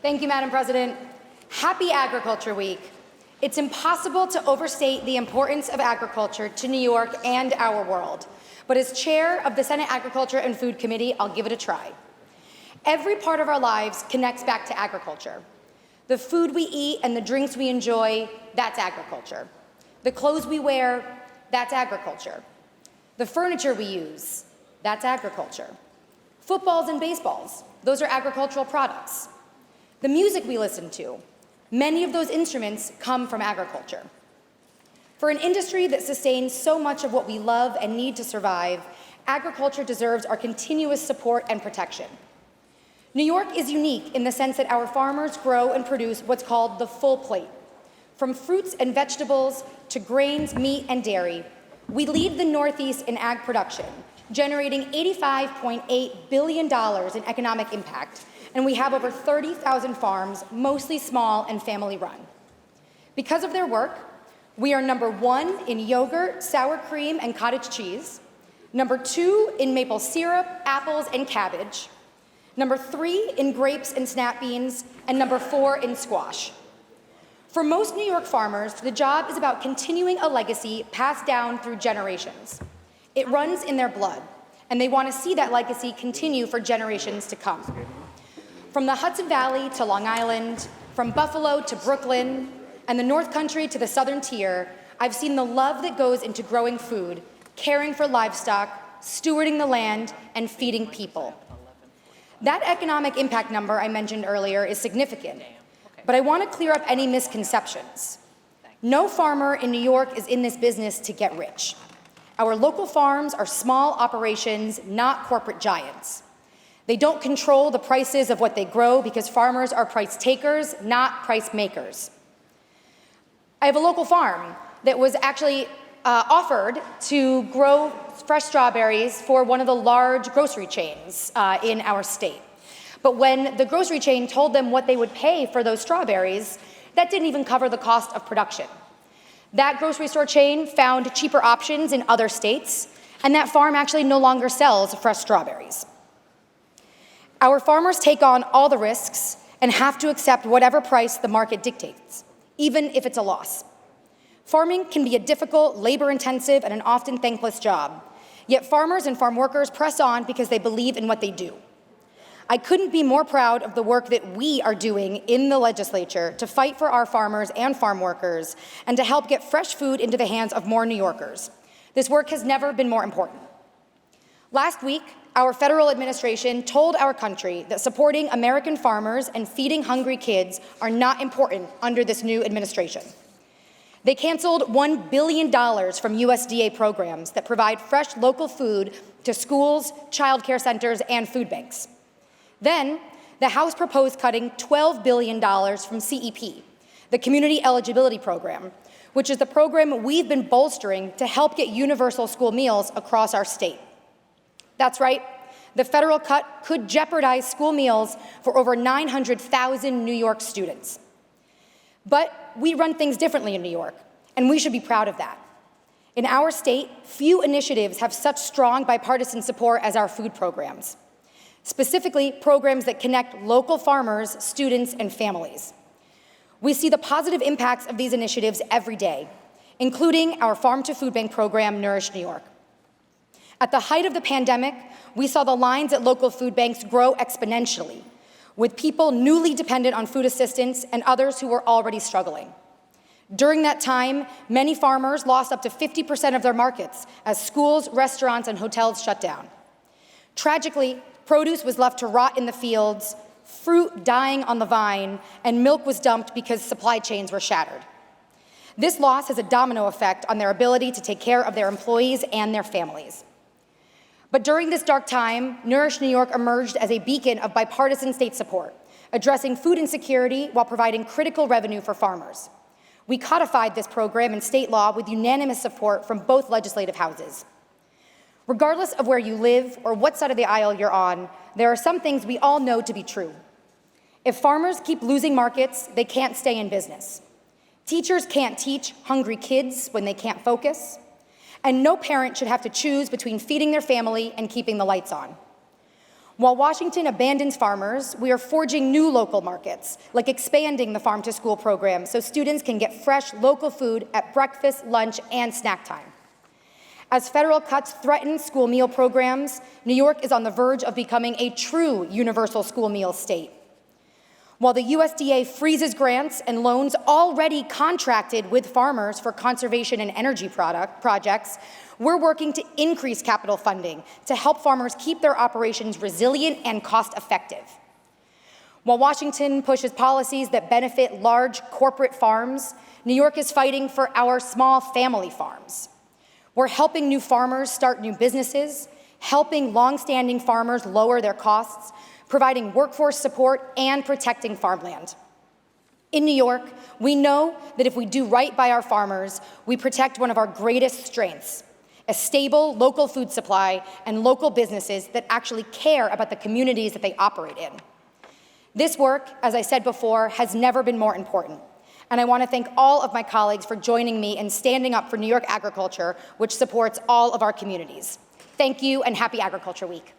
Thank you, Madam President. Happy Agriculture Week. It's impossible to overstate the importance of agriculture to New York and our world. But as chair of the Senate Agriculture and Food Committee, I'll give it a try. Every part of our lives connects back to agriculture. The food we eat and the drinks we enjoy, that's agriculture. The clothes we wear, that's agriculture. The furniture we use, that's agriculture. Footballs and baseballs, those are agricultural products. The music we listen to, many of those instruments come from agriculture. For an industry that sustains so much of what we love and need to survive, agriculture deserves our continuous support and protection. New York is unique in the sense that our farmers grow and produce what's called the full plate. From fruits and vegetables to grains, meat, and dairy, we lead the Northeast in ag production, generating $85.8 billion in economic impact, and we have over 30,000 farms, mostly small and family-run. Because of their work, we are #1 in yogurt, sour cream, and cottage cheese, #2 in maple syrup, apples, and cabbage, #3 in grapes and snap beans, and #4 in squash. For most New York farmers, the job is about continuing a legacy passed down through generations. It runs in their blood, and they want to see that legacy continue for generations to come. From the Hudson Valley to Long Island, from Buffalo to Brooklyn, and the North Country to the Southern Tier, I've seen the love that goes into growing food, caring for livestock, stewarding the land, and feeding people. That economic impact number I mentioned earlier is significant, but I want to clear up any misconceptions. No farmer in New York is in this business to get rich. Our local farms are small operations, not corporate giants. They don't control the prices of what they grow because farmers are price takers, not price makers. I have a local farm that was actually offered to grow fresh strawberries for one of the large grocery chains in our state. But when the grocery chain told them what they would pay for those strawberries, that didn't even cover the cost of production. That grocery store chain found cheaper options in other states, and that farm actually no longer sells fresh strawberries. Our farmers take on all the risks and have to accept whatever price the market dictates, even if it's a loss. Farming can be a difficult, labor-intensive, and an often thankless job, yet farmers and farm workers press on because they believe in what they do. I couldn't be more proud of the work that we are doing in the legislature to fight for our farmers and farm workers and to help get fresh food into the hands of more New Yorkers. This work has never been more important. Last week, our federal administration told our country that supporting American farmers and feeding hungry kids are not important under this new administration. They canceled $1 billion from USDA programs that provide fresh local food to schools, child care centers, and food banks. Then, the House proposed cutting $12 billion from CEP, the Community Eligibility Program, which is the program we've been bolstering to help get universal school meals across our state. That's right, the federal cut could jeopardize school meals for over 900,000 New York students. But we run things differently in New York, and we should be proud of that. In our state, few initiatives have such strong bipartisan support as our food programs, specifically programs that connect local farmers, students, and families. We see the positive impacts of these initiatives every day, including our Farm to Food Bank program, Nourish New York. At the height of the pandemic, we saw the lines at local food banks grow exponentially, with people newly dependent on food assistance and others who were already struggling. During that time, many farmers lost up to 50% of their markets as schools, restaurants, and hotels shut down. Tragically, produce was left to rot in the fields, fruit dying on the vine, and milk was dumped because supply chains were shattered. This loss has a domino effect on their ability to take care of their employees and their families. But during this dark time, Nourish New York emerged as a beacon of bipartisan state support, addressing food insecurity while providing critical revenue for farmers. We codified this program in state law with unanimous support from both legislative houses. Regardless of where you live or what side of the aisle you're on, there are some things we all know to be true. If farmers keep losing markets, they can't stay in business. Teachers can't teach hungry kids when they can't focus. And no parent should have to choose between feeding their family and keeping the lights on. While Washington abandons farmers, we are forging new local markets, like expanding the Farm to School program so students can get fresh local food at breakfast, lunch, and snack time. As federal cuts threaten school meal programs, New York is on the verge of becoming a true universal school meal state. While the USDA freezes grants and loans already contracted with farmers for conservation and energy projects, we're working to increase capital funding to help farmers keep their operations resilient and cost-effective. While Washington pushes policies that benefit large corporate farms, New York is fighting for our small family farms. We're helping new farmers start new businesses, helping longstanding farmers lower their costs, providing workforce support, and protecting farmland. In New York, we know that if we do right by our farmers, we protect one of our greatest strengths: a stable local food supply and local businesses that actually care about the communities that they operate in. This work, as I said before, has never been more important. And I want to thank all of my colleagues for joining me in standing up for New York agriculture, which supports all of our communities. Thank you, and happy Agriculture Week.